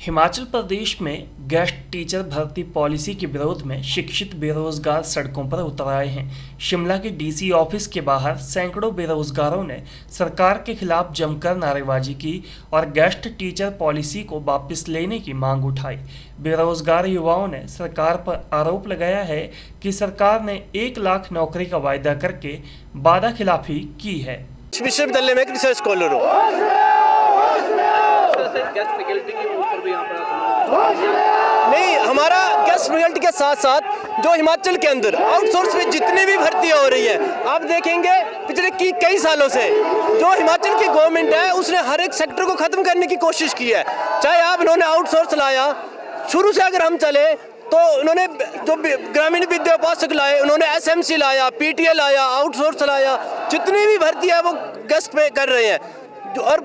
हिमाचल प्रदेश में guest teacher भर्ती policy के विरोध में शिक्षित बेरोजगार सड़कों पर उतर आए हैं। शिमला के डीसी ऑफिस के बाहर सैकड़ों बेरोजगारों ने सरकार के खिलाफ जमकर नारेबाजी की और गेस्ट टीचर पॉलिसी को वापस लेने की मांग उठाई। बेरोजगार युवाओं ने सरकार पर आरोप लगाया है कि सरकार ने 1 लाख नौकरी का वायदा करके वादा खिलाफी की है। विश्वविद्यालय में रिसर्च स्कॉलर हूँ। नहीं, हमारा गेस्ट फैकल्टी के साथ साथ जो हिमाचल के अंदर आउटसोर्स में जितनी भी भर्तियां हो रही है, आप देखेंगे पिछले कई सालों से जो हिमाचल की गवर्नमेंट है उसने हर एक सेक्टर को खत्म करने की कोशिश की है। चाहे आप इन्होंने आउटसोर्स लाया, शुरू से अगर हम चले तो उन्होंने जो ग्रामीण विद्या उपासक लाए, उन्होंने एसएमसी लाया, पीटीए लाया, आउटसोर्स लाया, जितनी भी भर्ती है वो गेस्ट पे कर रहे हैं। और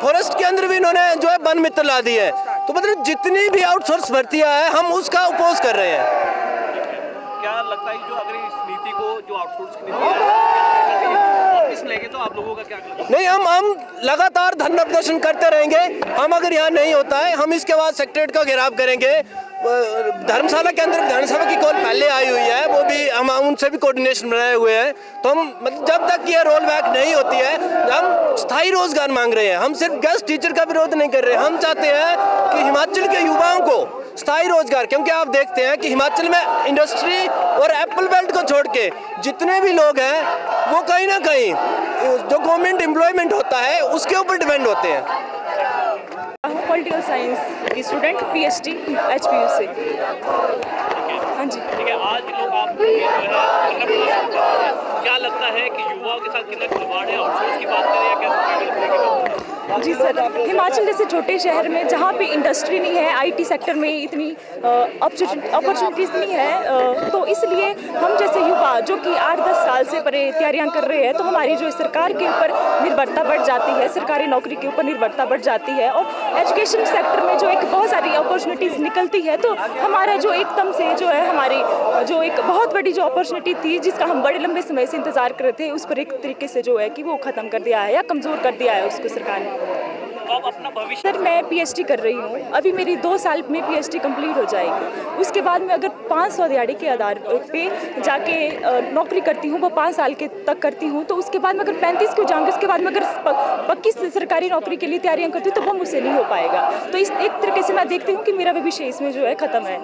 फॉरेस्ट के अंदर भी इन्होंने जो है वन मित्र ला दी है। तो मतलब जितनी भी आउटसोर्स भर्तियां हैं हम उसका अपोज कर रहे हैं। क्या लगता है जो अगर इस नीति को जो आउटसोर्स की नीति है इस लेके तो आप लोगों का क्या लगता है? नहीं, हम लगातार धरना प्रदर्शन करते रहेंगे। हम अगर यहाँ नहीं होता है हम इसके बाद सेक्रेटरीट का घेराव करेंगे। धर्मशाला के अंदर विधानसभा की कॉल पहले आई हुई है, वो भी हम उनसे भी कोऑर्डिनेशन बनाए हुए हैं। तो हम मतलब जब तक ये रोल बैक नहीं होती है हम स्थायी रोजगार मांग रहे हैं। हम सिर्फ गेस्ट टीचर का विरोध नहीं कर रहे, हम चाहते हैं कि हिमाचल के युवाओं को स्थायी रोजगार, क्योंकि आप देखते हैं कि हिमाचल में इंडस्ट्री और एप्पल बेल्ट को छोड़ के जितने भी लोग हैं वो कहीं ना कहीं जो गवर्नमेंट एम्प्लॉयमेंट होता है उसके ऊपर डिपेंड होते हैं। पॉलिटिकल साइंस की स्टूडेंट पीएचडी एचपीयू से। हाँ जी, ठीक है। आज लोग आप क्या लगता है कि युवाओं के साथ कितना खिलवाड़ है? आउटसोर्स की बात करें या क्या? जी सर, हिमाचल जैसे छोटे शहर में जहाँ पे इंडस्ट्री नहीं है, आईटी सेक्टर में इतनी अपॉर्चुनिटीज़ नहीं है, तो इसलिए हम जैसे युवा जो कि 8-10 साल से तैयारियां कर रहे हैं, तो हमारी जो सरकार के ऊपर निर्भरता बढ़ जाती है, सरकारी नौकरी के ऊपर निर्भरता बढ़ जाती है। और एजुकेशन सेक्टर में जो एक बहुत सारी अपॉर्चुनिटीज़ निकलती है, तो हमारा जो एकदम से जो है हमारी जो एक बहुत बड़ी जो अपॉर्चुनिटी थी जिसका हम बड़े लंबे समय से इंतजार कर रहे थे, उस पर एक तरीके से जो है कि वो ख़त्म कर दिया है या कमज़ोर कर दिया है उसको सरकार ने। तो आप अपना भविष्य सर, मैं पीएचडी कर रही हूँ, अभी मेरी 2 साल में पीएचडी कंप्लीट हो जाएगी। उसके बाद मैं अगर 500 दिहाड़ी के आधार पे जाके नौकरी करती हूँ, वो 5 साल के तक करती हूँ, तो उसके बाद मैं अगर 35 को जाऊँगी, उसके बाद मैं अगर पक्की सरकारी नौकरी के लिए तैयारियाँ करती हूँ तो वो मुझसे नहीं हो पाएगा। तो इस एक तरीके से मैं देखती हूँ कि मेरा भविष्य इसमें जो है ख़त्म है।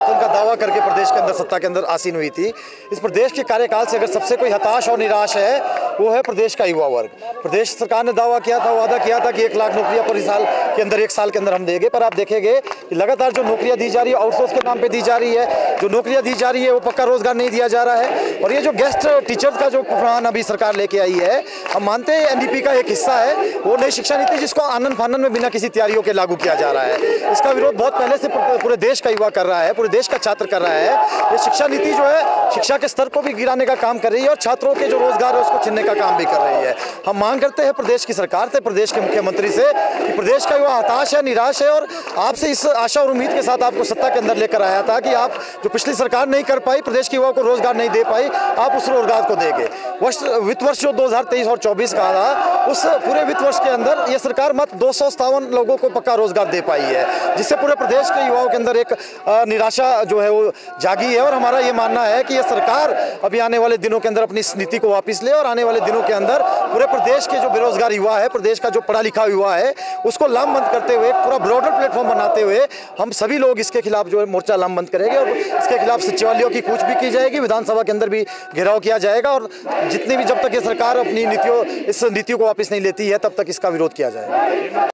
उनका दावा करके प्रदेश के अंदर सत्ता के अंदर आसीन हुई थी। इस प्रदेश के कार्यकाल से अगर सबसे कोई हताश और निराश है वो है प्रदेश का युवा वर्ग। प्रदेश सरकार ने दावा किया था, वादा किया था कि 1 लाख नौकरियां पूरी साल के अंदर 1 साल के अंदर हम देंगे, पर आप देखेंगे कि लगातार जो नौकरियां दी जा रही है आउटसोर्स के नाम पे दी जा रही है। जो नौकरियां दी जा रही है वो पक्का रोजगार नहीं दिया जा रहा है। और ये जो गेस्ट टीचर्स का जो प्लान अभी सरकार लेके आई है, हम मानते हैं एनडीपी का एक हिस्सा है वो नई शिक्षा नीति, जिसको आनन फानन में बिना किसी तैयारियों के लागू किया जा रहा है। इसका विरोध बहुत पहले से पूरे देश का युवा कर रहा है, पूरे देश का छात्र कर रहा है। ये शिक्षा नीति जो है शिक्षा के स्तर को भी गिराने का काम कर रही है और छात्रों के जो रोजगार है उसको छीनने का काम भी कर रही है। हम मांग करते हैं प्रदेश की सरकार से, प्रदेश के मुख्यमंत्री से कि प्रदेश का युवा हताश है, निराश है और आपसे इस आशा और उम्मीद के साथ आपको सत्ता के अंदर लेकर आया था कि आप जो पिछली सरकार नहीं कर पाई, प्रदेश के युवाओं को रोजगार नहीं दे पाई, आप उस रोजगार को देंगे। वित्त वर्ष जो 2023 और 24 का था, उस पूरे वित्त वर्ष के अंदर ये सरकार मात्र 257 लोगों को पक्का रोजगार दे पाई है, जिससे पूरे प्रदेश के युवाओं के अंदर एक निराशा जो है वो जागी है। और हमारा ये मानना है कि ये सरकार अभी आने वाले दिनों के अंदर अपनी इस नीति को वापस ले और आने वाले दिनों के अंदर पूरे प्रदेश के जो बेरोजगार युवा है, प्रदेश का जो पढ़ा लिखा युवा है, उसको लामबंद करते हुए पूरा ब्रॉडर प्लेटफॉर्म बनाते हुए हम सभी लोग इसके खिलाफ जो है मोर्चा लामबंद करेंगे और इसके खिलाफ सचिवालयों की कूच भी की जाएगी, विधानसभा के अंदर भी घेराव किया जाएगा और जितनी भी जब तक ये सरकार अपनी नीतियों इस नीतियों को वापस नहीं लेती है तब तक इसका विरोध किया जाएगा।